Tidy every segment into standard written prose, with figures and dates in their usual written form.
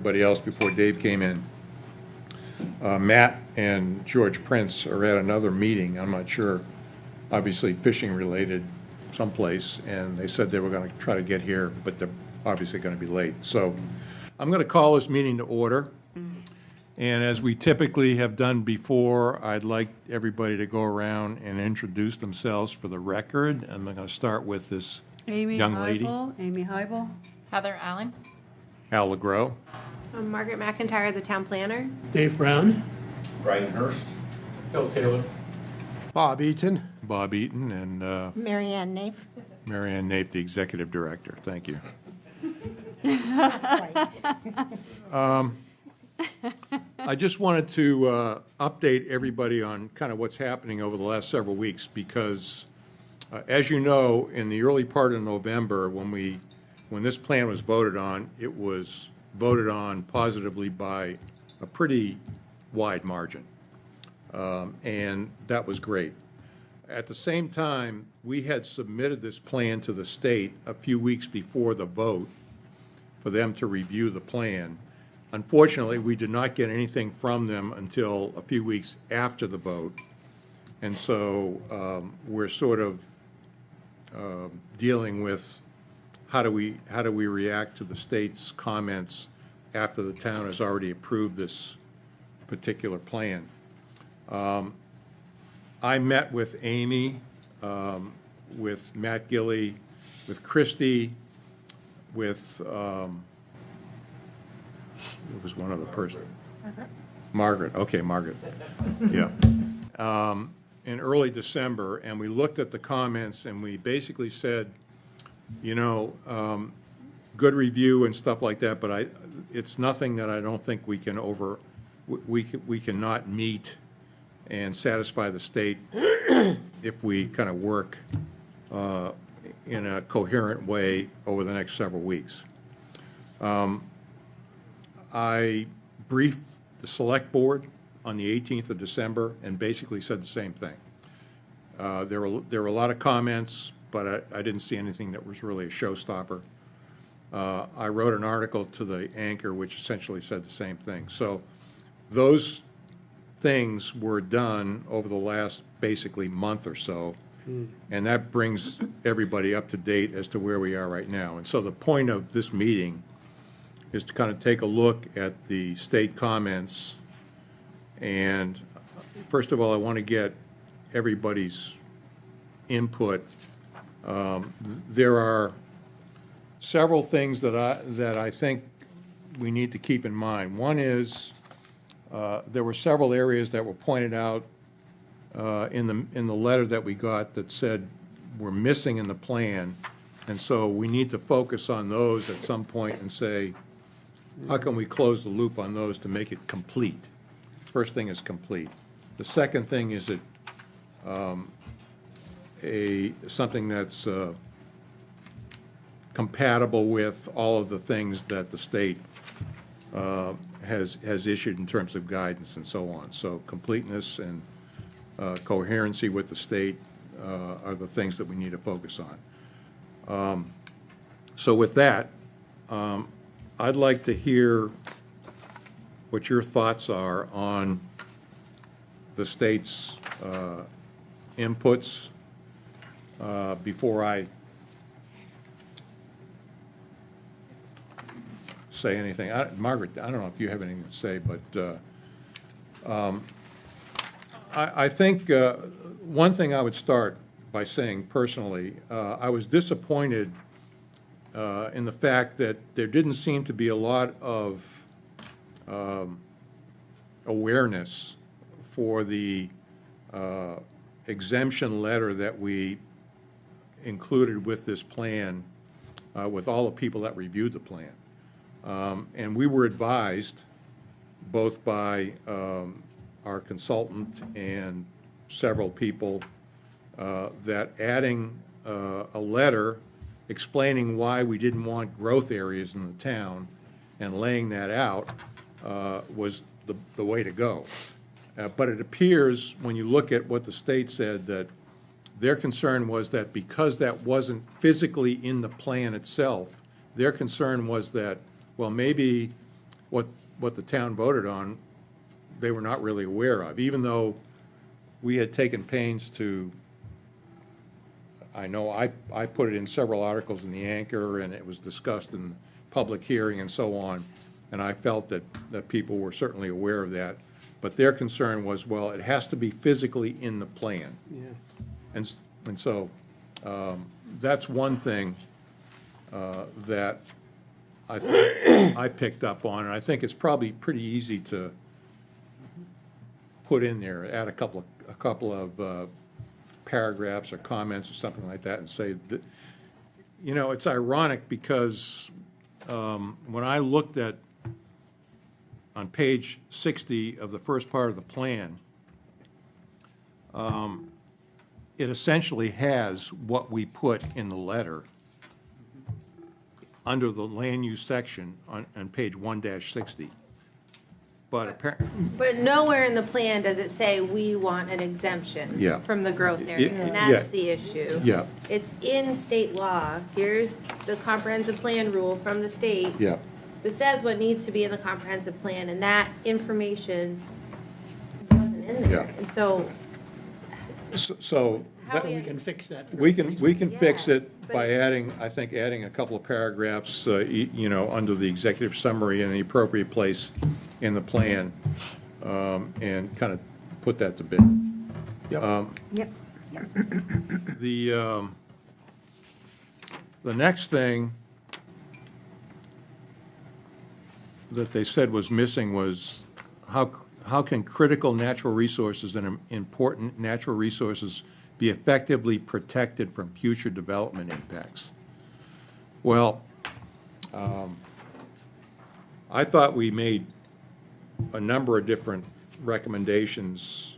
everybody else before Dave came in. Matt and George Prince are at another meeting, I'm not sure, obviously fishing related someplace, and they said they were going to try to get here, but they're obviously going to be late. So I'm going to call this meeting to order. And as we typically have done before, I'd like everybody to go around and introduce themselves for the record. I'm going to start with this young lady. Amy Heibel. Heather Allen. Al LeGros. I'm Margaret McIntyre, the town planner. Dave Brown. Brian Hurst. Bill Taylor. Bob Eaton. Bob Eaton, and Marianne Naif. Marianne Nape, the executive director. Thank you. I just wanted to update everybody on kind of what's happening over the last several weeks because, as you know, in the early part of November, when this plan was voted on, it was voted on positively by a pretty wide margin, and that was great. At the same time, we had submitted this plan to the state a few weeks before the vote for them to review the plan. Unfortunately, we did not get anything from them until a few weeks after the vote. And so we're sort of dealing with how do we react to the state's comments after the town has already approved this particular plan. I met with Amy, with Matt Gilley, with Christie, with it was one other person. Margaret. Okay, Margaret. Yeah. In early December, and we looked at the comments, and we basically said, you know, good review and stuff like that, but it's nothing that I don't think we can we cannot meet and satisfy the state if we kind of work in a coherent way over the next several weeks. I briefed the select board on the 18th of December and basically said the same thing. There were a lot of comments, but I didn't see anything that was really a showstopper. I wrote an article to the Anchor which essentially said the same thing. So those things were done over the last basically month or so, and that brings everybody up to date as to where we are right now. And so the point of this meeting is to kind of take a look at the state comments. And first of all, I want to get everybody's input. There are several things that I think we need to keep in mind. One is there were several areas that were pointed out in the letter that we got that said we're missing in the plan, and so we need to focus on those at some point and say, how can we close the loop on those to make it complete? First thing is complete. The second thing is something that's compatible with all of the things that the state has issued in terms of guidance and so on. So completeness and coherency with the state are the things that we need to focus on. So with that, I'd like to hear what your thoughts are on the state's inputs before I say anything. Margaret, I don't know if you have anything to say, but I think one thing I would start by saying personally, I was disappointed in the fact that there didn't seem to be a lot of awareness for the exemption letter that we included with this plan, with all the people that reviewed the plan. And we were advised, both by our consultant and several people, that adding a letter explaining why we didn't want growth areas in the town and laying that out was the way to go. But it appears, when you look at what the state said, that their concern was that because that wasn't physically in the plan itself, their concern was that, well, maybe what the town voted on, they were not really aware of, even though we had taken pains to, I know I put it in several articles in the Anchor, and it was discussed in public hearing and so on, and I felt that people were certainly aware of that. But their concern was, well, it has to be physically in the plan. Yeah. And so, that's one thing that I picked up on, and I think it's probably pretty easy to put in there, add a couple of paragraphs or comments or something like that, and say that, you know, it's ironic because when I looked at, on page 60 of the first part of the plan, it essentially has what we put in the letter under the land use section on page 1-60. But apparently, But nowhere in the plan does it say we want an exemption Yeah. from the growth area, Yeah. and Yeah. that's the issue. Yeah. It's in state law. Here's the comprehensive plan rule from the state yeah, that says what needs to be in the comprehensive plan, and that information wasn't in there. Yeah. And so, so How that- We can fix that. we can fix Yeah, it but- by adding a couple of paragraphs, you know, under the executive summary in the appropriate place in the plan, and kind of put that to bed. Yep. The next thing that they said was missing was how can critical natural resources and important natural resources be effectively protected from future development impacts? Well, I thought we made a number of different recommendations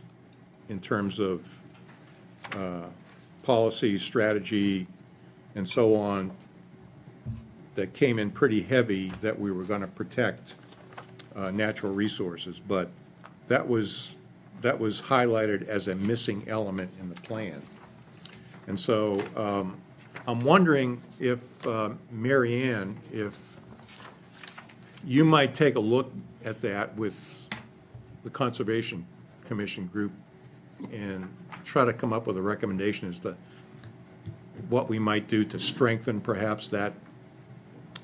in terms of policy, strategy, and so on, that came in pretty heavy, that we were going to protect natural resources. But that was highlighted as a missing element in the plan. And so I'm wondering if, Mary Ann, if you might take a look at that with the Conservation Commission group and try to come up with a recommendation as to what we might do to strengthen perhaps that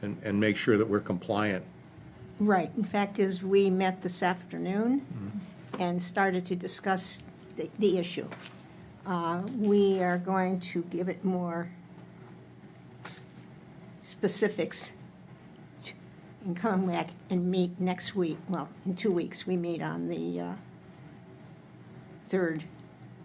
and make sure that we're compliant. Right. In fact, is we met this afternoon and started to discuss the issue. We are going to give it more specifics and come back and meet next week. Well, in 2 weeks, we meet on the third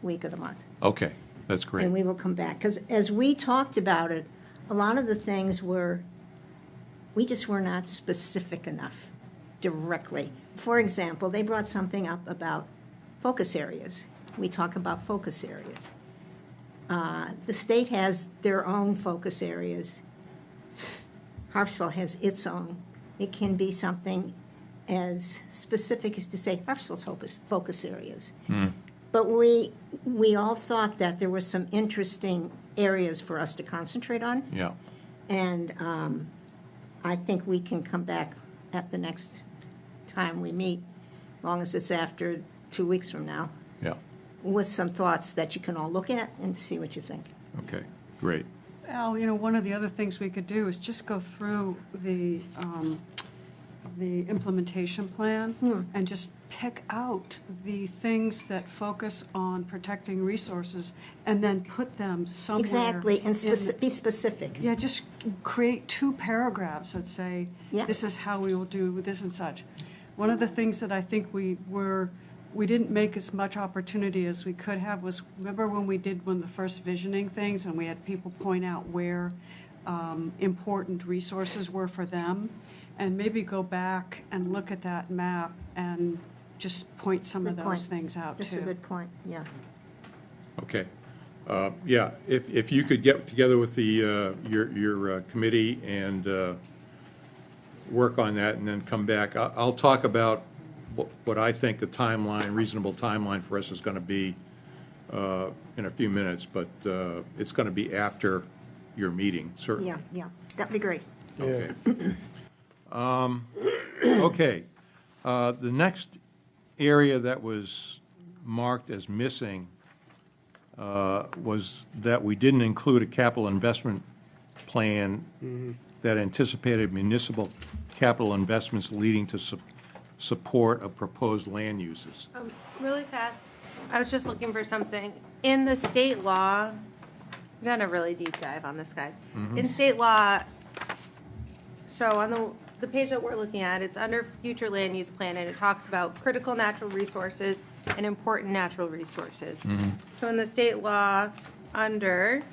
week of the month. Okay, that's great. And we will come back, because as we talked about it, a lot of the things we just were not specific enough directly. For example, they brought something up about focus areas. We talk about focus areas. The state has their own focus areas. Harpswell has its own. It can be something as specific as to say Harpswell's focus areas. But we all thought that there were some interesting areas for us to concentrate on. Yeah, And I think we can come back at the next time we meet, as long as it's after 2 weeks from now, yeah, with some thoughts that you can all look at and see what you think. okay, great. Al, you know, one of the other things we could do is just go through the implementation plan and just pick out the things that focus on protecting resources and then put them somewhere. Exactly, and in- be specific. Yeah, just create 2 paragraphs that say, Yeah. this is how we will do this and such. One of the things that I think we didn't make as much opportunity as we could have was, remember when we did one of the first visioning things and we had people point out where important resources were for them? And maybe go back and look at that map and just point some of Good those point. things out too. That's a good point, yeah. Okay. Yeah, if you could get together with the, your committee and work on that and then come back. I'll talk about what I think the timeline, reasonable timeline for us is going to be in a few minutes, but it's going to be after your meeting, certainly. Yeah, that'd be great. Okay. Okay. The next area that was marked as missing was that we didn't include a capital investment plan that anticipated municipal capital investments leading to support of proposed land uses. Really fast, I was just looking for something. In the state law, I've done a really deep dive on this, guys. In state law, so on the page that we're looking at, it's under future land use plan, and it talks about critical natural resources and important natural resources. So in the state law, under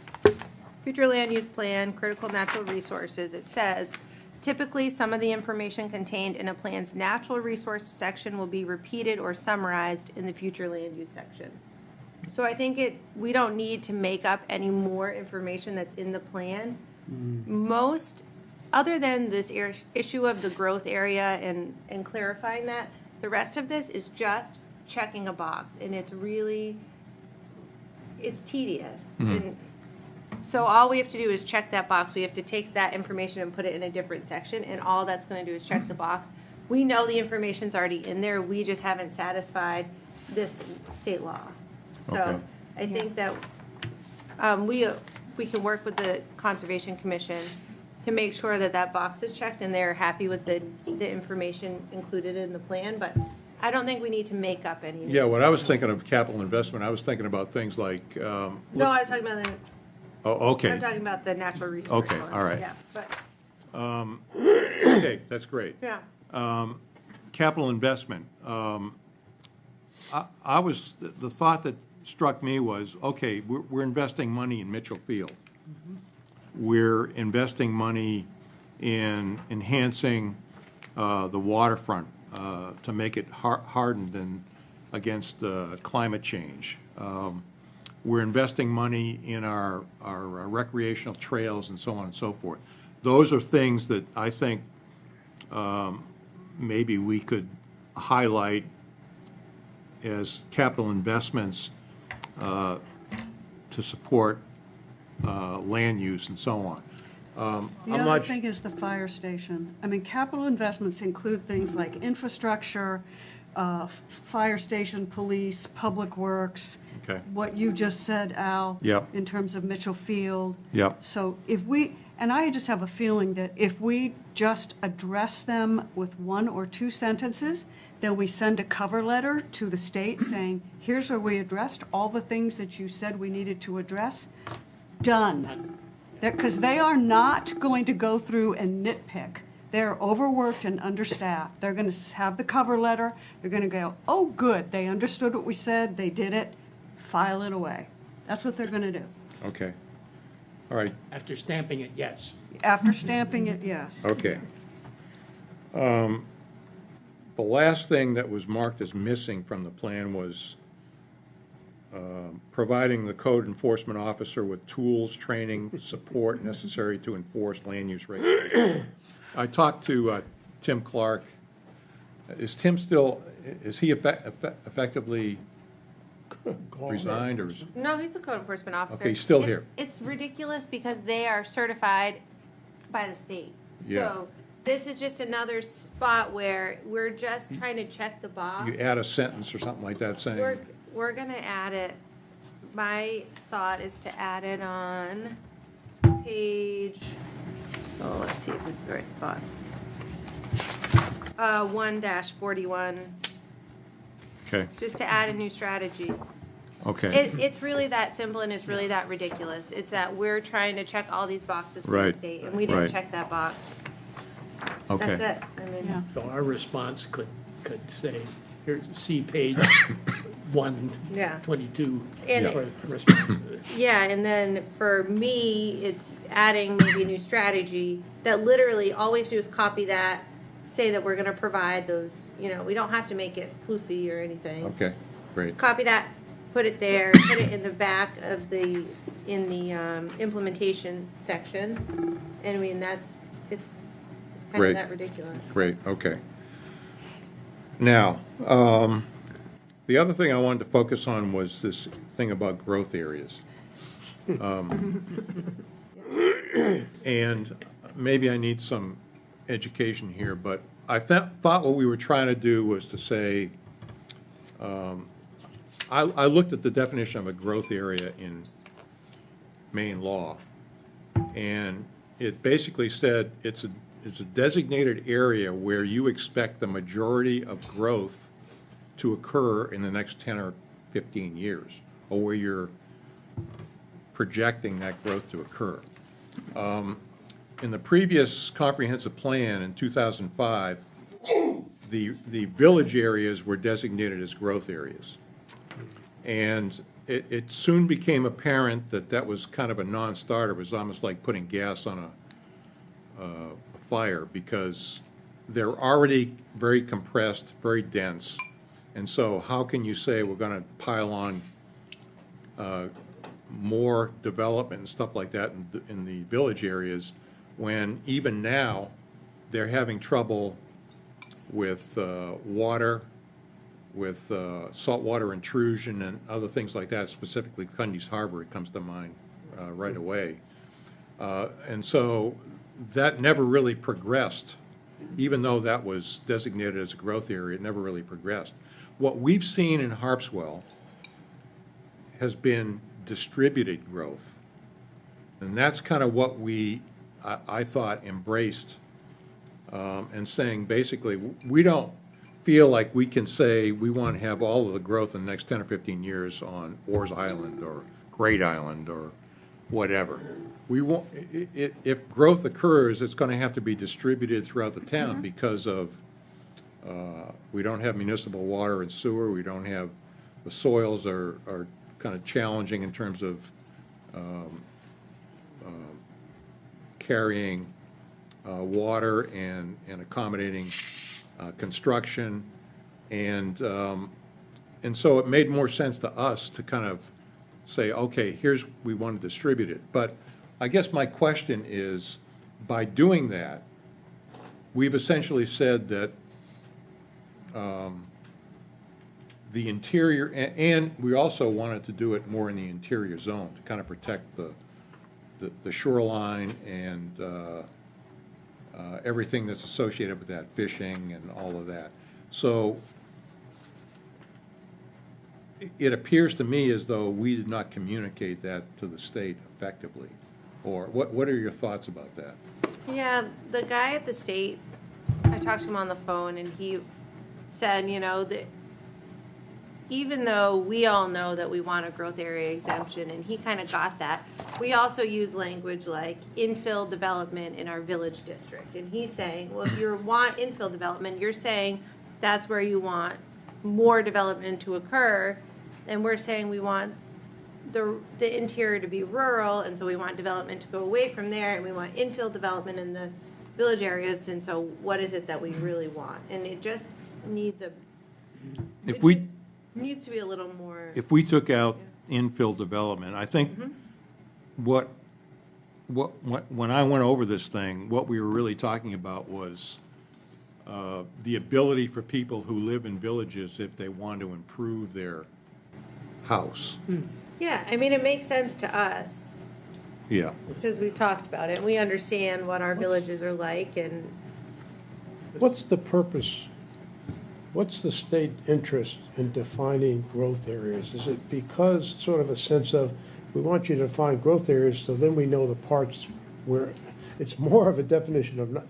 future land use plan, critical natural resources, it says, typically, some of the information contained in a plan's natural resource section will be repeated or summarized in the future land use section. So I think we don't need to make up any more information that's in the plan. Most, other than this issue of the growth area and clarifying that, the rest of this is just checking a box, and it's tedious. And so all we have to do is check that box. We have to take that information and put it in a different section, and all that's going to do is check the box. We know the information's already in there. We just haven't satisfied this state law. So Okay. I think that we can work with the Conservation Commission to make sure that that box is checked and they're happy with the information included in the plan, but I don't think we need to make up any. Yeah, when I was thinking of capital investment, I was thinking about things like, No, I was talking about oh, I'm okay, talking about the natural resource. Okay, one. all right. Yeah, but, okay, that's great. yeah. Capital investment, I was, the thought that struck me was, okay, we're investing money in Mitchell Field. We're investing money in enhancing the waterfront to make it hardened and against climate change. We're investing money in our recreational trails and so on and so forth. Those are things that I think maybe we could highlight as capital investments to support land use and so on. The other thing is the fire station. I mean, capital investments include things like infrastructure, fire station, police, public works. Okay. What you just said, Al. Yep. In terms of Mitchell Field. Yep. So and I just have a feeling that if we just address them with one or two sentences, then we send a cover letter to the state saying, here's where we addressed all the things that you said we needed to address. Done. Because they are not going to go through and nitpick. They're overworked and understaffed. They're going to have the cover letter. They're going to go, oh, good, they understood what we said, they did it, file it away. That's what they're going to do. Okay. All right, After stamping it, yes. After stamping it, yes. okay. The last thing that was marked as missing from the plan was providing the code enforcement officer with tools, training, support necessary to enforce land use regulations. I talked to Tim Clark. Is he effectively resigned or is? No, he's a code enforcement officer. Okay, he's still It's- here. It's ridiculous because they are certified by the state. Yeah. So this is just another spot where we're just trying to check the box. You add a sentence or something like that saying, We're gonna add it, my thought is to add it on page, oh, let's see if this is the right spot. 1-41, okay, just to add a new strategy. okay, It's really that simple and it's really that ridiculous. It's that we're trying to check all these boxes for the Right, state, and we didn't right. check that box. okay. That's it. I mean, Yeah. So our response could say, here's, see page 122 And- for response to this. yeah, and then for me, it's adding maybe a new strategy that literally all we have to do is copy that, say that we're gonna provide those, we don't have to make it floofy or anything. Okay, great. Copy that, put it there, put it in the back of in the implementation section. And I mean, it's kind Great. of that ridiculous. Great, okay. Now, the other thing I wanted to focus on was this thing about growth areas. And maybe I need some education here, but thought what we were trying to do was to say, I looked at the definition of a growth area in Maine law, and it basically said it's a designated area where you expect the majority of growth to occur in the next 10 or 15 years, or where you're projecting that growth to occur. In the previous comprehensive plan in 2005, the village areas were designated as growth areas. And it soon became apparent that that was kind of a non-starter. It was almost like putting gas on a fire, because they're already very compressed, very dense. And so how can you say we're going to pile on more development and stuff like that in the village areas, when even now they're having trouble with water, with saltwater intrusion and other things like that, specifically Cundy's Harbor, it comes to mind right away. And so that never really progressed. Even though that was designated as a growth area, it never really progressed. What we've seen in Harpswell has been distributed growth. And that's kind of what I thought, embraced, and saying basically, we don't feel like we can say we want to have all of the growth in the next 10 or 15 years on Orr's Island or Great Island or whatever. We want, if growth occurs, it's going to have to be distributed throughout the town because of, we don't have municipal water and sewer, we don't have, the soils are kind of challenging in terms of carrying water and accommodating construction, and so it made more sense to us to kind of say, okay, we want to distribute it. But I guess my question is, by doing that, we've essentially said that the interior, and we also wanted to do it more in the interior zone to kind of protect the shoreline and everything that's associated with that, fishing and all of that. So it appears to me as though we did not communicate that to the state effectively. Or what are your thoughts about that? Yeah, the guy at the state, I talked to him on the phone, and he said, that even though we all know that we want a growth area exemption, and he kind of got that, we also use language like infill development in our village district. And he's saying, well, if you want infill development, you're saying that's where you want more development to occur, and we're saying we want the interior to be rural, and so we want development to go away from there, and we want infill development in the village areas, and so what is it that we really want? And it just needs needs to be a little more. If we took out infill development, I think when I went over this thing, what we were really talking about was the ability for people who live in villages, if they want to improve their house. Yeah, I mean, it makes sense to us, Yeah. because we've talked about it, and we understand what our villages are like, and What's the purpose, what's the state interest in defining growth areas? Is it because sort of a sense of, we want you to define growth areas, so then we know the parts where, it's more of a definition of,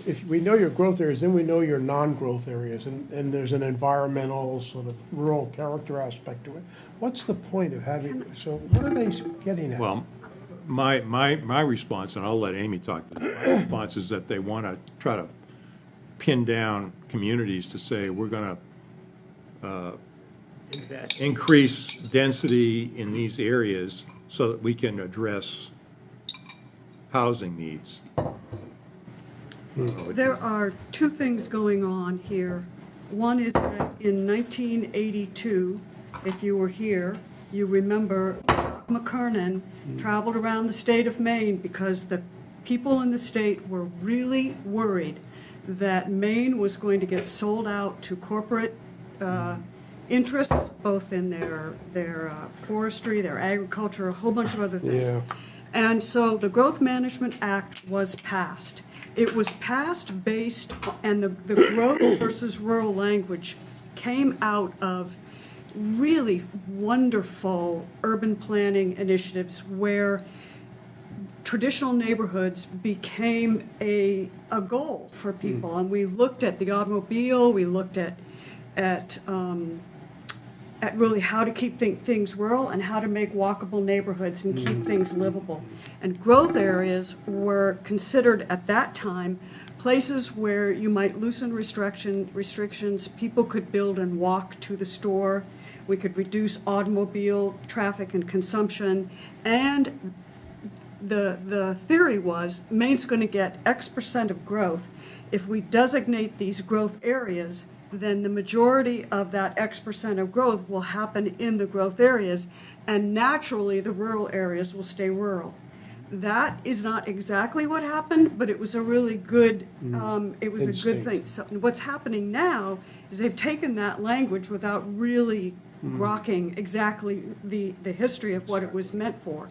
if we know your growth areas, then we know your non-growth areas, and there's an environmental sort of rural character aspect to it. What's the point of having, so what are they getting at? Well, my response, and I'll let Amy talk, my response is that they want to try to pin down communities to say, we're going to Invest. increase density in these areas so that we can address housing needs. There are two things going on here. One is that in 1982, if you were here, you remember McKernan traveled around the state of Maine because the people in the state were really worried that Maine was going to get sold out to corporate interests, both in their forestry, their agriculture, a whole bunch of other things. Yeah. And so the Growth Management Act was passed. It was passed based, and the growth versus rural language came out of really wonderful urban planning initiatives where traditional neighborhoods became a goal for people. And we looked at the automobile, we looked at really how to keep things rural and how to make walkable neighborhoods and keep things livable. And growth areas were considered at that time places where you might loosen restrictions, people could build and walk to the store, we could reduce automobile traffic and consumption, and the theory was Maine's going to get X% of growth. If we designate these growth areas, then the majority of that X% of growth will happen in the growth areas, and naturally the rural areas will stay rural. That is not exactly what happened, but it was a really good, it was a good thing. So what's happening now is they've taken that language without really grokking exactly the history of what it was meant for.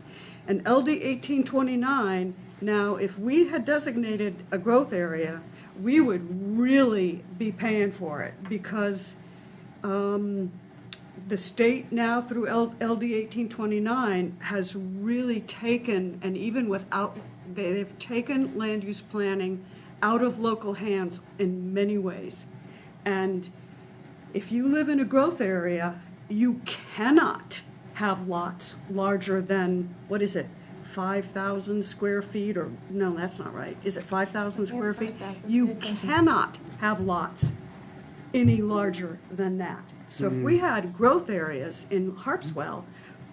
And LD 1829, now, if we had designated a growth area, we would really be paying for it because the state now through LD 1829 has really taken, and even without, they've taken land use planning out of local hands in many ways. And if you live in a growth area, you cannot have lots larger than, what is it, 5,000 square feet, or, no, that's not right. Is it 5,000 square feet? You cannot have lots any larger than that. So if we had growth areas in Harpswell,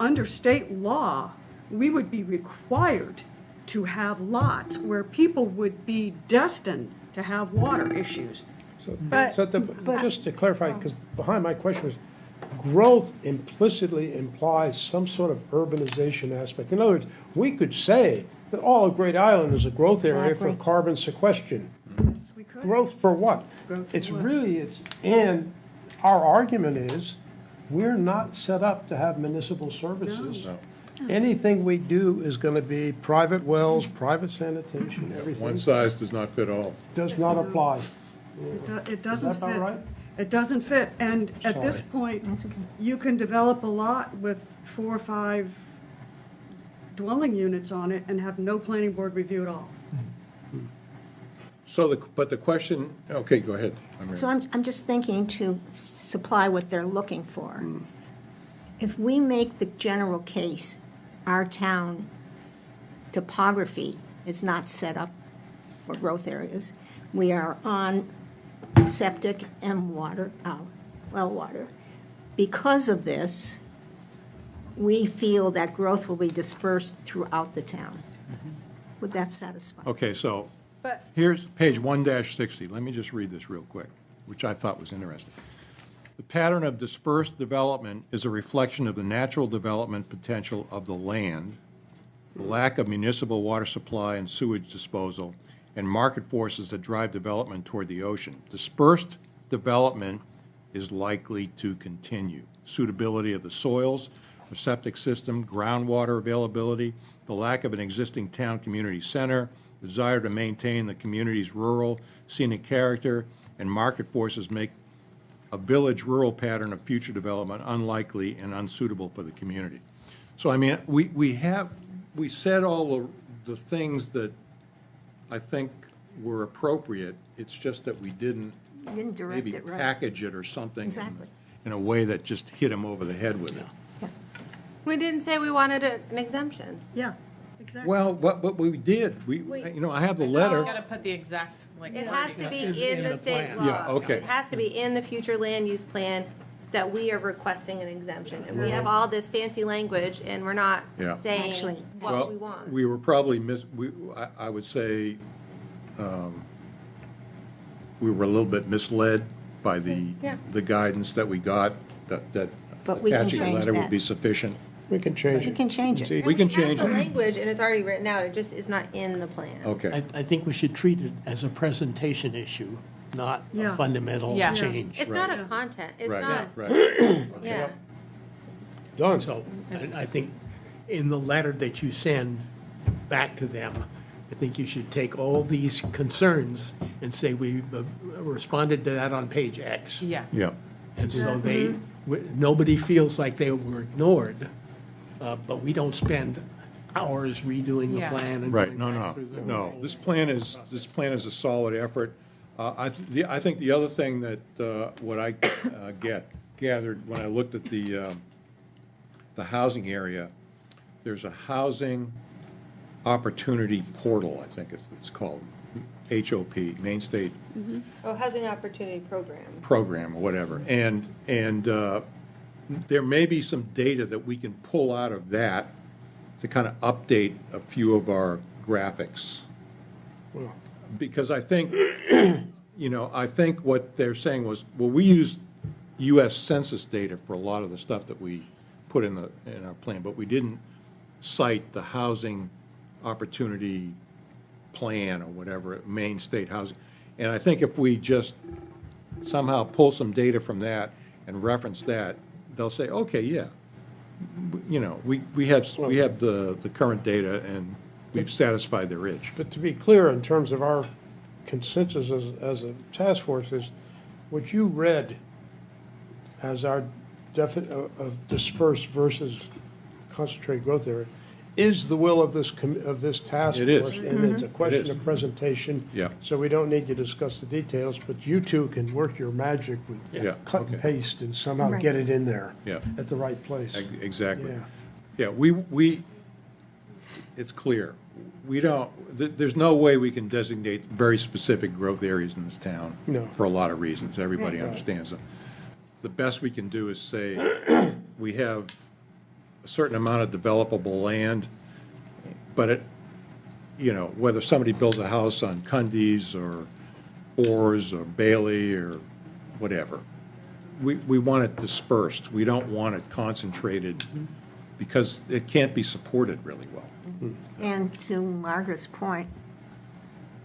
under state law, we would be required to have lots where people would be destined to have water issues. Just to clarify, because behind my question was, growth implicitly implies some sort of urbanization aspect. In other words, we could say that all of Great Island is a growth area for Exactly. carbon sequestration. Yes, we could. Growth for what? Growth for It's what? really, and our argument is, we're not set up to have municipal services. No. Anything we do is going to be private wells, private sanitation, everything. One size does not fit all. Does not apply. It doesn't Is that about fit. right? It doesn't fit, and at this Sorry. point, you can develop a lot with 4 or 5 dwelling units on it and have no planning board review at all. So, but the question, okay, go ahead. So I'm just thinking to supply what they're looking for. If we make the general case, our town topography is not set up for growth areas. We are on septic and water, well water. Because of this, we feel that growth will be dispersed throughout the town. Would that satisfy? Okay, so But here's page 1-60. Let me just read this real quick, which I thought was interesting. The pattern of dispersed development is a reflection of the natural development potential of the land, the lack of municipal water supply and sewage disposal, and market forces that drive development toward the ocean. Dispersed development is likely to continue. Suitability of the soils, the septic system, groundwater availability, the lack of an existing town community center, desire to maintain the community's rural scenic character, and market forces make a village-rural pattern of future development unlikely and unsuitable for the community. So, I mean, we said all the things that I think were appropriate. It's just that we didn't You didn't direct maybe it right. package it or something Exactly. in a way that just hit them over the head with it. we didn't say we wanted an exemption. Yeah, exactly. Well, what we did, Wait. I have the letter. You gotta put the exact, like. It has to be In in the the state plan. law. Yeah, okay. It has to be in the future land use plan that we are requesting an exemption. And we have all this fancy language, and we're not Yeah. saying Actually- what we want. We were probably I would say, we were a little bit misled by Yeah. the guidance that we got, that But we can attaching a change letter would that. be sufficient. We can change it. You can change it. See, We can have change the it. language, and it's already written out, it just is not in the plan. Okay. I think we should treat it as a presentation issue, not a Yeah. fundamental Yeah. change. It's not a content, it's Right, not, right. yeah. Done. So I think in the letter that you send back to them. I think you should take all these concerns and say, we responded to that on page X. Yeah. Yeah. And so nobody feels like they were ignored, but we don't spend hours redoing the Yeah. plan and Right, going no, back no, through the no. whole- This plan is a solid effort. I think the other thing that, what I gathered when I looked at the housing area, there's a housing opportunity portal, I think it's called, HOP, Main State Oh, Housing Opportunity Program. Program, or whatever. And there may be some data that we can pull out of that to kind of update a few of our graphics. Well, Because I think, I think what they're saying was, well, we use US Census data for a lot of the stuff that we put in our plan, but we didn't cite the housing opportunity plan or whatever, Main State Housing. And I think if we just somehow pull some data from that and reference that, they'll say, okay, yeah, we have the current data and we've satisfied their itch. but to be clear, in terms of our consensus as a task force, is what you read as our of dispersed versus concentrated growth area is the will of this task force. It is. And it's a question is. of presentation. Yeah. So we don't need to discuss the details, but you two can work your magic with Yeah, cut and okay. paste and somehow Right. get it in there. Yeah. At the right place. Exactly. Yeah. Yeah, it's clear. We don't, there's no way we can designate very specific growth areas in this town. No. For a lot of reasons. Everybody Right. understands them. The best we can do is say, we have a certain amount of developable land, but whether somebody builds a house on Cundies or Orrs or Bailey or whatever, we want it dispersed. We don't want it concentrated because it can't be supported really well. And to Margaret's point,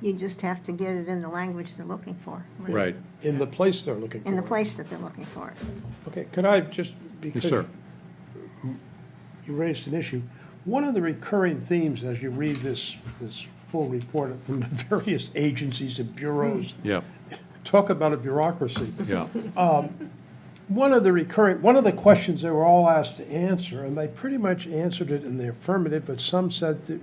you just have to get it in the language they're looking for. Right. In the place they're looking for. In the place that they're looking for. Okay, could I just, because Yes, sir. you raised an issue, one of the recurring themes as you read this full report from the various agencies and bureaus, Yeah, talk about a bureaucracy. yeah, One of the questions they were all asked to answer, and they pretty much answered it in the affirmative, but some said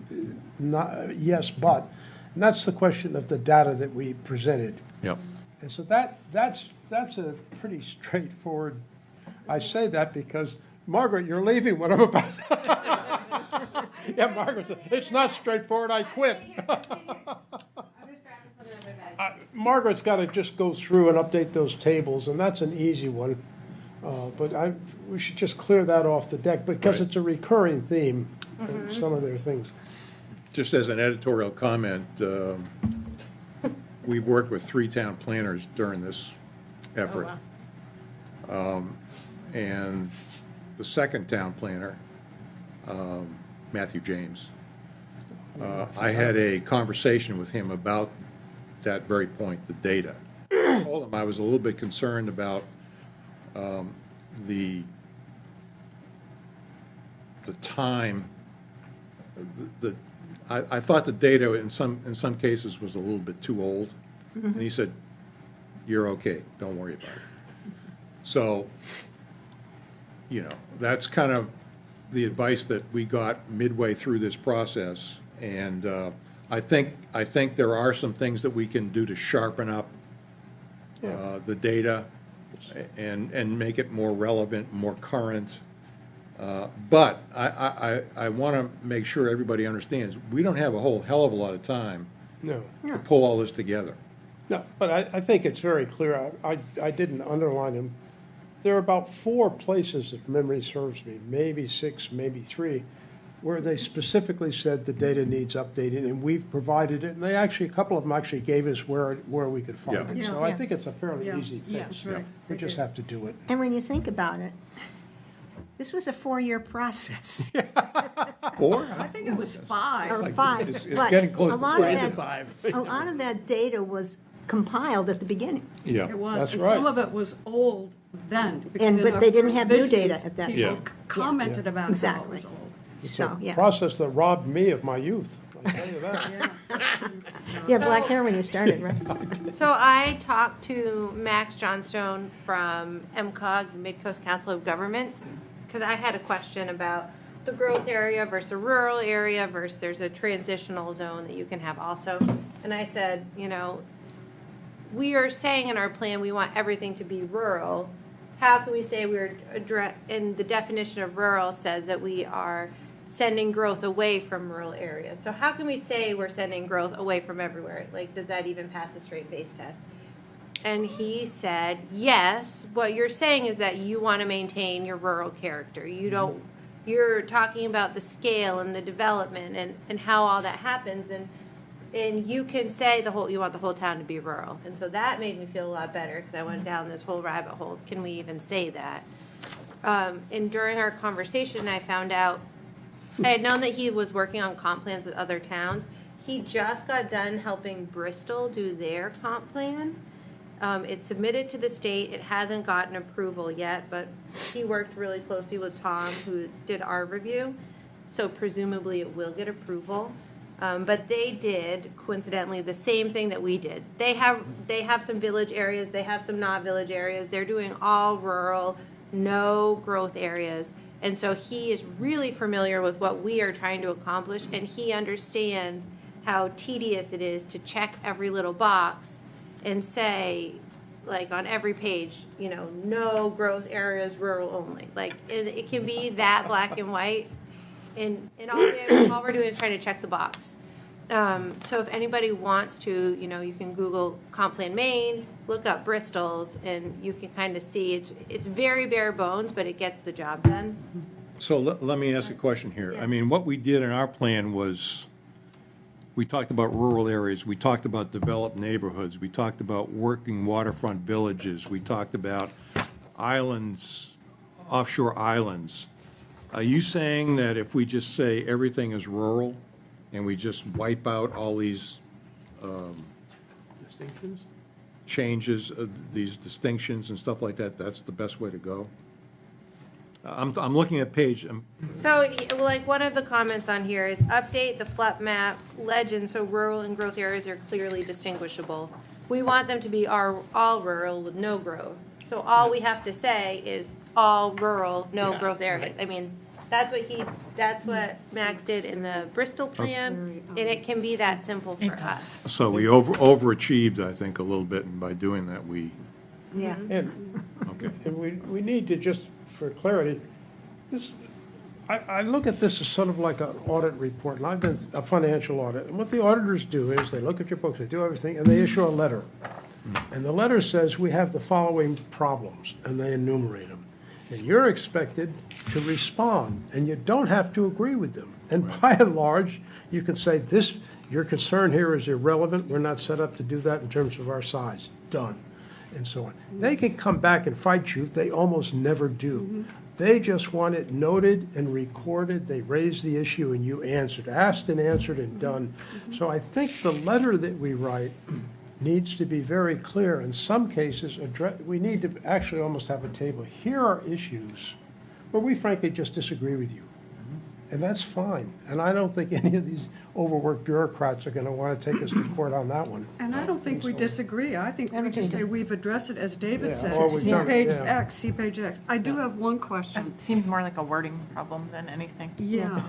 not, yes, but, and that's the question of the data that we presented. yeah. And so that's a pretty straightforward, I say that because, Margaret, you're leaving what I'm about. Yeah, Margaret said, it's not straightforward, I quit. Margaret's got to just go through and update those tables, and that's an easy one. But we should just clear that off the deck because Right. it's a recurring theme in some of their things. Just as an editorial comment, we've worked with 3 town planners during this effort. And the second town planner, Matthew James, I had a conversation with him about that very point, the data. I told him I was a little bit concerned about the time, I thought the data in some cases was a little bit too old. And he said, you're okay, don't worry about it. So, that's kind of the advice that we got midway through this process. And I think there are some things that we can do to sharpen up the data and make it more relevant, more current. But I want to make sure everybody understands, we don't have a whole hell of a lot of time No. to pull all this together. No, but I think it's very clear. I didn't underline them. There are about 4 places, if memory serves me, maybe 6, maybe 3, where they specifically said the data needs updating, and we've provided it. And they actually, a couple of them actually gave us where we could find Yeah. it. Yeah. So I Yeah. think it's a fairly Yeah. easy Yeah, fix. right. We just have to do it. And when you think about it, this was a 4-year process, 4? I think it was 5. or like- 5. it's but getting close a to lot of 3 to that- 5. A lot of that data was compiled at the beginning. Yeah. It was, That's and right. some of it was old then. because And- in but our they didn't first have new data visions, at that people time. commented about how it Exactly. was old. It's So, a yeah. process that robbed me of my youth. I'll tell you that. You had black hair when you started, right? So I talked to Max Johnstone from MCOG, Mid-Coast Council of Governments, because I had a question about the growth area versus a rural area versus there's a transitional zone that you can have also. And I said, you know, we are saying in our plan we want everything to be rural. How can we say and the definition of rural says that we are sending growth away from rural areas. So how can we say we're sending growth away from everywhere? Like, does that even pass a straight face test? And he said, yes, what you're saying is that you want to maintain your rural character. You're talking about the scale and the development and how all that happens. And you can say you want the whole town to be rural. And so that made me feel a lot better because I went down this whole rabbit hole. Can we even say that? And during our conversation, I found out, I had known that he was working on comp plans with other towns. He just got done helping Bristol do their comp plan. It's submitted to the state. It hasn't gotten approval yet, but he worked really closely with Tom, who did our review. So presumably it will get approval. But they did, coincidentally, the same thing that we did. They have some village areas. They have some not village areas. They're doing all rural, no growth areas. And so he is really familiar with what we are trying to accomplish, and he understands how tedious it is to check every little box and say, like on every page, you know, no growth areas, rural only. Like, it can be that black and white, and all we're doing is trying to check the box. So if anybody wants to, you know, you can Google Comp Plan Maine, look up Bristol's, and you can kind of see it's very bare bones, but it gets the job done. So let me ask a question here. Yeah. I mean, what we did in our plan was, we talked about rural areas, we talked about developed neighborhoods, we talked about working waterfront villages, we talked about islands, offshore islands. Are you saying that if we just say everything is rural, and we just wipe out all these Distinctions? changes, these distinctions and stuff like that, that's the best way to go? I'm looking at page, So, like, one of the comments on here is update the FLEP map legend so rural and growth areas are clearly distinguishable. We want them to be all rural with no growth. So all we have to say is all rural, no Yeah, growth areas. right. I mean, that's what Max did in the Bristol plan, and it can be that simple for us. so we overachieved, I think, a little bit, and by doing that, we, Yeah. And, okay. and we need to just, for clarity, I look at this as sort of like an audit report, and I've been a financial audit. And what the auditors do is they look at your books, they do everything, and they issue a letter. And the letter says, we have the following problems, and they enumerate them. And you're expected to respond, and you don't have to agree with them. And by and large, you can say, your concern here is irrelevant, we're not set up to do that in terms of our size, done, and so on. They can come back and fight you, they almost never do. They just want it noted and recorded, they raised the issue and you answered, asked and answered and done. So I think the letter that we write needs to be very clear. In some cases, we need to actually almost have a table. Here are issues where we frankly just disagree with you. And that's fine. And I don't think any of these overworked bureaucrats are going to want to take us to court on that one. And I don't think we disagree. I think we just say we've addressed it, as David Yeah, said, or we've see done- page yeah. X, see page X. I do have one question. It seems more like a wording problem than anything. Yeah.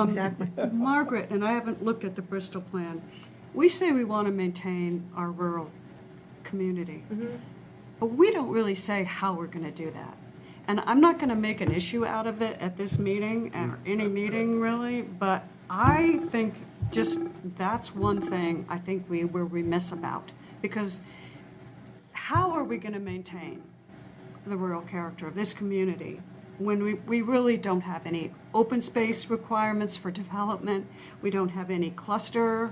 Exactly. Margaret, and I haven't looked at the Bristol plan, we say we want to maintain our rural community. But we don't really say how we're going to do that. And I'm not going to make an issue out of it at this meeting, or any meeting really, but I think just that's one thing I think we were remiss about. Because how are we going to maintain the rural character of this community when we really don't have any open space requirements for development? We don't have any cluster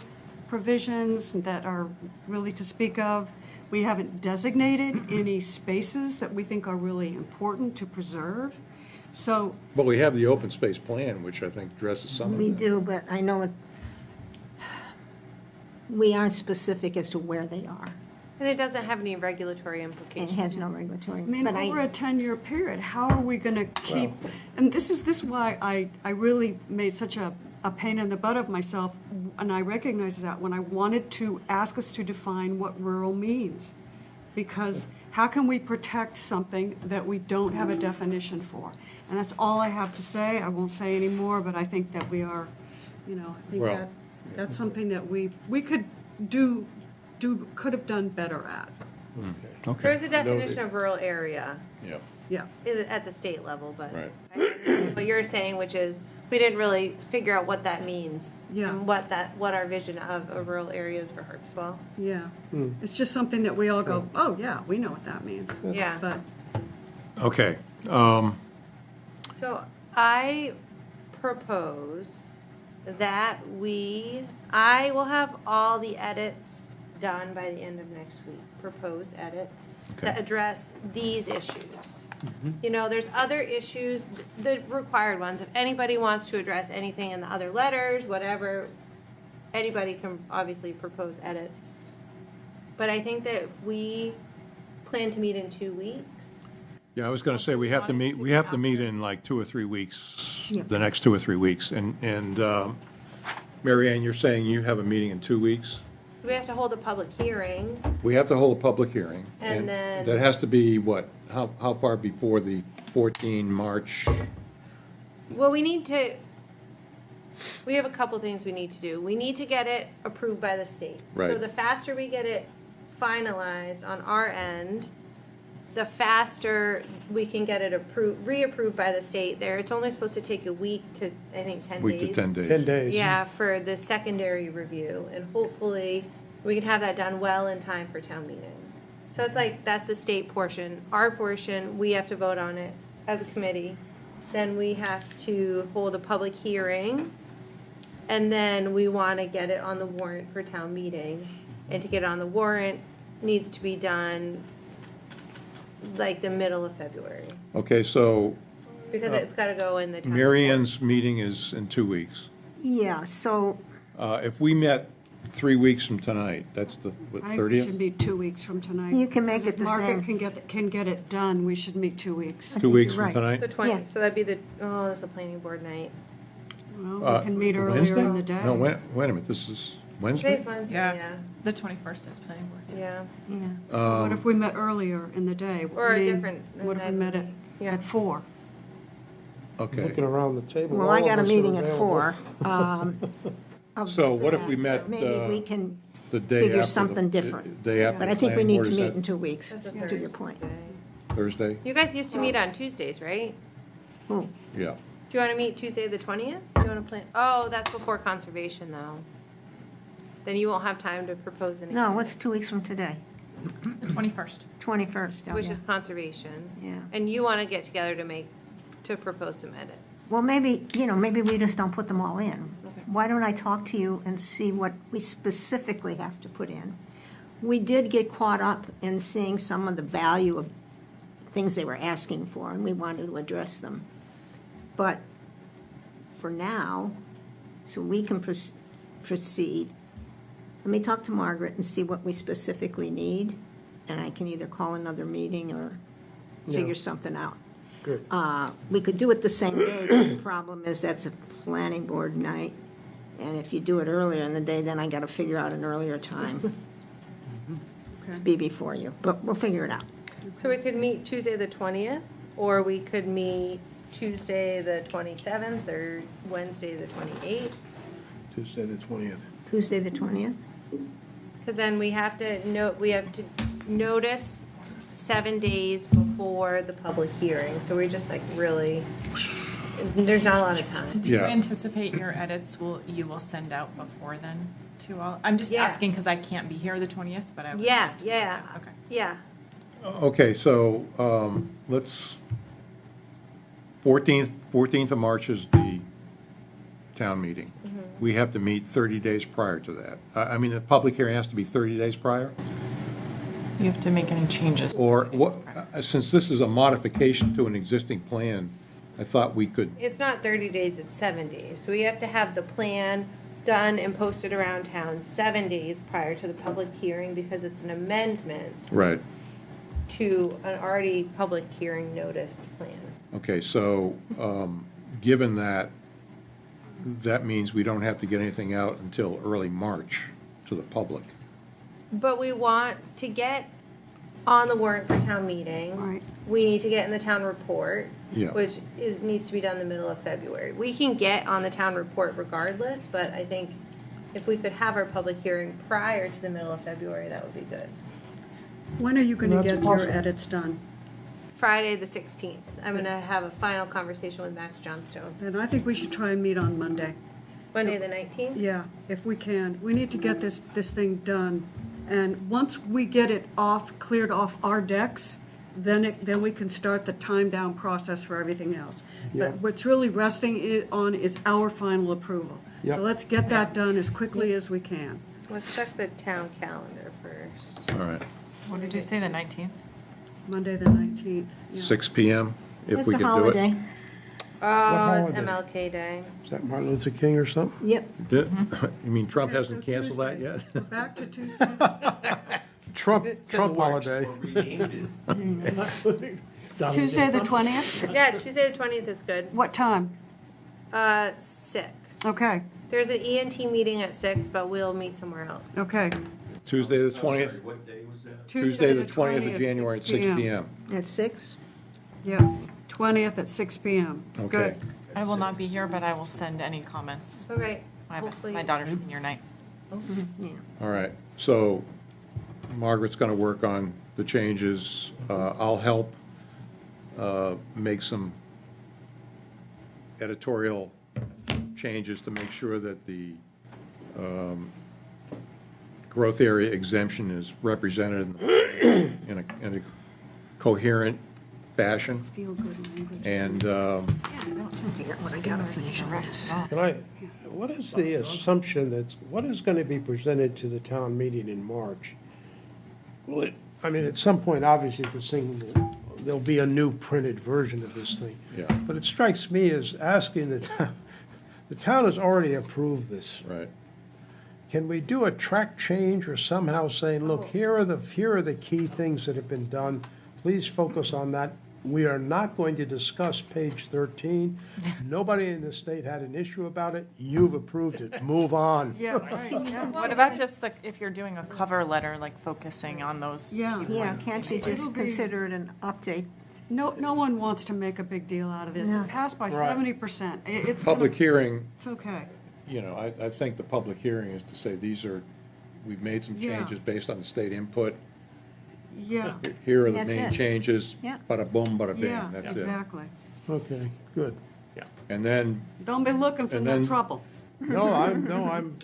provisions that are really to speak of. We haven't designated any spaces that we think are really important to preserve. So, But we have the open space plan, which I think addresses some of We that. do, but I know we aren't specific as to where they are. And it doesn't have any regulatory It implications. has no regulatory. I mean, but over a 10-year period, how are we going to keep, and this is why I really made such a a pain in the butt of myself, and I recognize that, when I wanted to ask us to define what rural means. Because how can we protect something that we don't have a definition for? And that's all I have to say. I won't say any more, but I think that we are, I think Well, that's something that we could could have done better at. Okay. There's a definition of rural area Yeah, Yeah. at the state level, but Right. I understand what you're saying, which is, we didn't really figure out what that means. Yeah. And what our vision of a rural area is for Harpswell. Yeah. It's just something that we all go, oh, yeah, we know what that means. Yeah. But, okay. So I propose that I will have all the edits done by the end of next week, proposed edits that Okay. address these issues. There's other issues, the required ones. If anybody wants to address anything in the other letters, whatever, anybody can obviously propose edits. But I think that if we plan to meet in 2 weeks, Yeah, I was going to say, we have to meet in like 2 or 3 weeks, Yeah. the next 2 or 3 weeks. And Mary Ann, you're saying you have a meeting in 2 weeks? we have to hold a public hearing. We have to hold a public hearing. And then- that has to be what? How far before the 14 March? Well, we have a couple things we need to do. We need to get it approved by the state. So Right. the faster we get it finalized on our end, the faster we can get it reapproved by the state there. It's only supposed to take a week to, I think, 10 days. Week to 10 days. 10 days. Yeah, for the secondary review, and hopefully, we can have that done well in time for town meeting. So it's like, that's the state portion. Our portion, we have to vote on it as a committee. Then we have to hold a public hearing, and then we want to get it on the warrant for town meeting. And to get it on the warrant needs to be done like the middle of February, Okay, so because it's got to go in the town. Mary report. Ann's meeting is in 2 weeks. Yeah, so, If we met 3 weeks from tonight, that's the what, I think 30th? we should meet 2 weeks from tonight. You can make it the If Margaret same. can get it done, we should meet 2 weeks. 2 weeks you're from right. tonight? The 20th, Yeah. so that'd be that's a planning board night. Well, we can meet earlier Wednesday? in the day. No, wait a minute, this is Wednesday? Today's Wednesday, Yeah. yeah, The 21st is planning board. yeah. yeah. What if we met earlier in the day? Or I a mean, different What if we met Yeah. at 4? Okay. Looking around the table. Well, all I of got a us are meeting at available. 4. So what if we met Maybe we can the day after? figure the- something different. Day after But the I think we planning need board, to is meet that in 2 weeks, That's a to your point. Thursday. Thursday? You guys used to meet on Tuesdays, right? Oh, Yeah. Do you want to meet Tuesday the 20th? Do you want to plan? Oh, that's before conservation, though. Then you won't have time to propose anything. no, what's 2 weeks from today? The 21st. 21st, oh, Which yeah. is conservation. Yeah. And you want to get together to propose some edits. Well, maybe we just don't put them all in. Okay. Why don't I talk to you and see what we specifically have to put in? We did get caught up in seeing some of the value of things they were asking for, and we wanted to address them. But for now, so we can proceed, let me talk to Margaret and see what we specifically need, and I can either call another meeting or figure Yeah. something out. Good. We could do it the same day, but the problem is that's a planning board night. And if you do it earlier in the day, then I got to figure out an earlier time to be before you. But we'll figure it out. So we could meet Tuesday the 20th, or we could meet Tuesday the 27th, or Wednesday the 28th. Tuesday, the 20th. Tuesday, the 20th? Because then we have to notice 7 days before the public hearing. So we're just like really, there's not a lot of time. Do you Yeah. anticipate your edits you will send out before then to all? I'm just Yeah. asking because I can't be here the 20th, but I would. Yeah, love to. yeah, Okay. yeah. Okay, so let's, 14th of March is the town meeting. We have to meet 30 days prior to that. I mean, the public hearing has to be 30 days prior? You have to make any changes. Or what, since this is a modification to an existing plan, I thought we could, It's not 30 days, it's 7 days. So we have to have the plan done and posted around town 7 days prior to the public hearing because it's an amendment right. to an already public hearing noticed plan. Okay, so, given that, that means we don't have to get anything out until early March to the public. But we want to get on the warrant for town meeting. Right. We need to get in the town report, Yeah. which needs to be done in the middle of February. We can get on the town report regardless, but I think if we could have our public hearing prior to the middle of February, that would be good. When are you going to That's get your possible. edits done? Friday, the 16th. I'm gonna have a final conversation with Max Johnstone. And I think we should try and meet on Monday. Monday, the 19th? Yeah, if we can. We need to get this thing done. And once we get it cleared off our decks, then we can start the time down process for everything else. Yeah. But what's really resting on is our final approval. Yep. So let's get that done as quickly as we can. Let's check the town calendar first. All right, What did you say, the 19th? Monday, the 19th. Yeah. 6 PM, if It's we a could do holiday. it. Oh, it's holiday? MLK Day. Is that Martin Luther King or something? Yep. You mean Trump Okay, hasn't so canceled that Tuesday. yet? Back to Tuesday. Trump holiday. Tuesday, the 20th? Yeah, Tuesday, the 20th is good. What time? 6. Okay, There's an ENT meeting at 6, but we'll meet somewhere else. okay. Tuesday, the 20th, Tuesday, the 20th of January at 6 PM. At 6? Yeah, 20th at 6 PM. Okay. Good. I will not be here, but I will send any comments. All right. I have Hopefully- my daughter's senior night. Yeah. All right, so Margaret's going to work on the changes. I'll help make some editorial changes to make sure that the growth area exemption is represented in a coherent fashion. Feel good language. And What is the assumption what is going to be presented to the town meeting in March? Will it, I mean, at some point, obviously, there'll be a new printed version of this thing. Yeah. But it strikes me as asking the town has already approved this. right. Can we do a track change or somehow saying, look, here are the key things that have been done. Please focus on that. We are not going to discuss page 13. Nobody in the state had an issue about it. You've approved it. Move on. Yeah, right, yeah. What about just like, if you're doing a cover letter, like focusing on those key Yeah. points? Yeah, can't you It'll just be- consider it an update? No one wants to make a big deal out of this. No. It passed by Right. 70%. It's Public gonna- hearing, It's okay. you know, I think the public hearing is to say, we've made some Yeah. changes based on the state input. Yeah, Here are the That's main it. changes. Yeah. Bada boom, bada yeah, bing, that's it. exactly. Okay, good. And then, Don't be looking for And no then- trouble. No, I'm,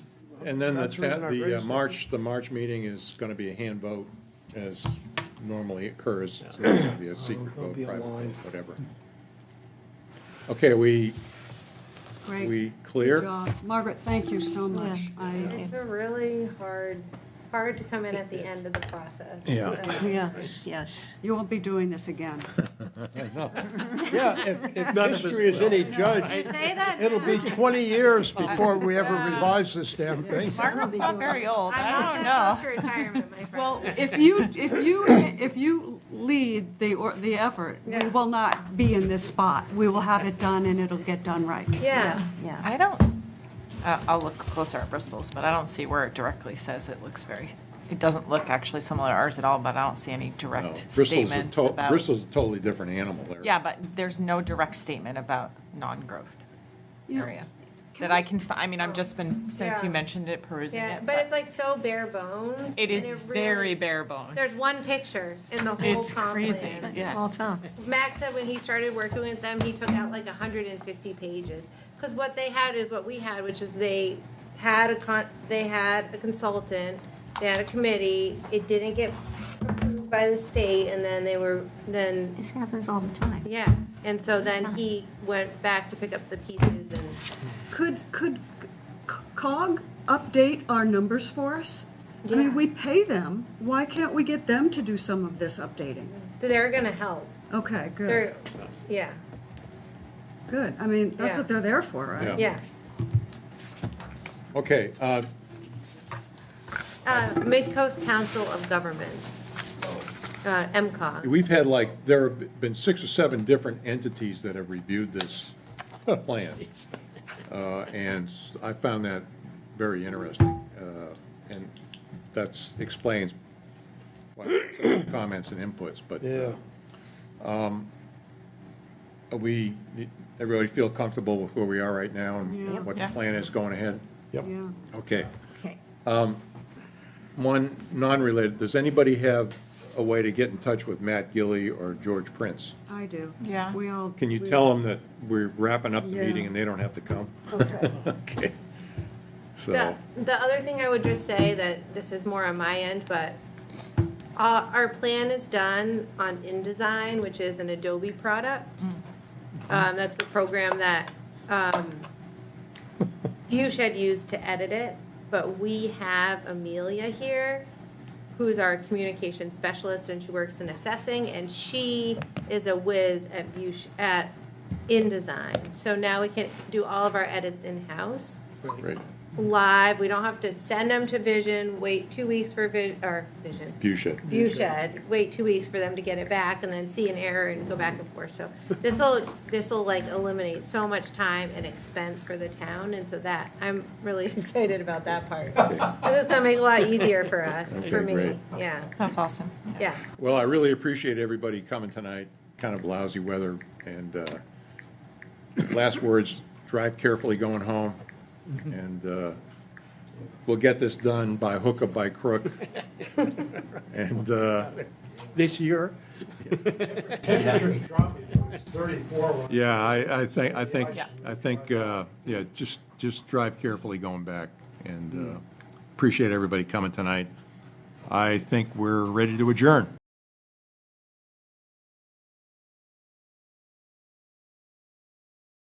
and then That's the reason I raised it. the March meeting is gonna be a hand vote as normally occurs. It's not gonna be a secret there'll vote, be a private vote, line. whatever. Okay, we Great. clear? Good job. Margaret, thank you so much. It's a really hard to come in at the end of the process. Yeah. Yes. You won't be doing this again. yeah, if history is any judge, Did you say that? it'll be 20 years before we ever revise this damn thing. Margaret's not very old. I'm I not don't that close know. to retirement, my friend. Well, if you lead the effort, we Yeah. will not be in this spot. We will have it done and it'll get done right. Yeah. Yeah. I don't, I'll look closer at Bristol's, but I don't see where it directly says it looks it doesn't look actually similar to ours at all, but I don't see any No, direct Bristol's a statements about. Bristol's a totally different animal there. Yeah, but there's no direct statement about non-growth Yeah. area that I can, I mean, I've just been, since Yeah. you mentioned it, perusing Yeah, it. but it's like so bare bones. It is and very really- bare bones. There's one picture in the whole It's comp crazy. plan. Yeah. Small town. Max said when he started working with them, he took out like 150 pages. Because what they had is what we had, which is they had a consultant, they had a committee, it didn't get approved by the state, and then This happens all the time. yeah. And so then he went back to pick up the pieces and, Could COG update our numbers for us? I Yeah. mean, we pay them. Why can't we get them to do some of this updating? they're gonna help. Okay, good, They're, yeah, good. I mean, that's Yeah. what they're there for, right? Yeah. yeah. Okay, Mid-Coast Council of Governments, MCOG. we've had there have been 6 or 7 different entities that have reviewed this plan. And I found that very interesting. And that explains why some of the comments and inputs, but Yeah. everybody feel comfortable with where we are right now Yeah. and what the Yeah. plan is going ahead? Yep. Yeah. Okay. Okay. One non-related, does anybody have a way to get in touch with Matt Gilly or George Prince? I do. Yeah. We all. Can you we- tell them that we're wrapping up the Yeah. meeting and they don't have to come? Okay. Okay. So, The other thing I would just say, that this is more on my end, but our plan is done on InDesign, which is an Adobe product. That's the program that Viewshed used to edit it, but we have Amelia here, who's our communication specialist, and she works in assessing, and she is a whiz at at InDesign. So now we can do all of our edits in-house, great. live. We don't have to send them to Vision, wait 2 weeks for Vision, Viewshed, wait 2 weeks for them to get it back, and then see an error and go back and forth. So this'll like eliminate so much time and expense for the town, and so that, I'm really excited about that part. This is gonna make it a lot easier for us, for Okay, me. great. Yeah, That's awesome. yeah. Well, I really appreciate everybody coming tonight, kind of lousy weather, and last words, drive carefully going home, and we'll get this done by hook or by crook. And This year, Temperature's dropping, it's 34. yeah, I think, Yeah. yeah, just drive carefully going back, and appreciate everybody coming tonight. I think we're ready to adjourn.